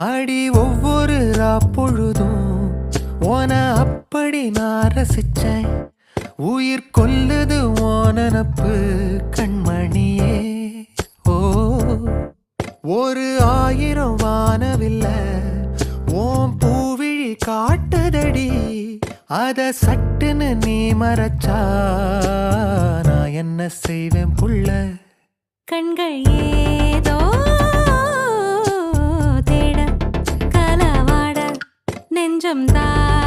அடி ஒவ்வொரு பொழுதும் ஓன அப்படி நான் ரசிச்சேன். உயிர் கொல்லுது ஓனனப்பு கண்மணியே. ஓ ஒரு 1000 வானவில்ல ஓம் பூவிழி காட்டுதடி. அத சட்டுன்னு நீ மறைச்சா நான் என்ன செய்வேன் புள்ள. கண்கள் ஏதோ தேட களவாட நெஞ்சம் தான்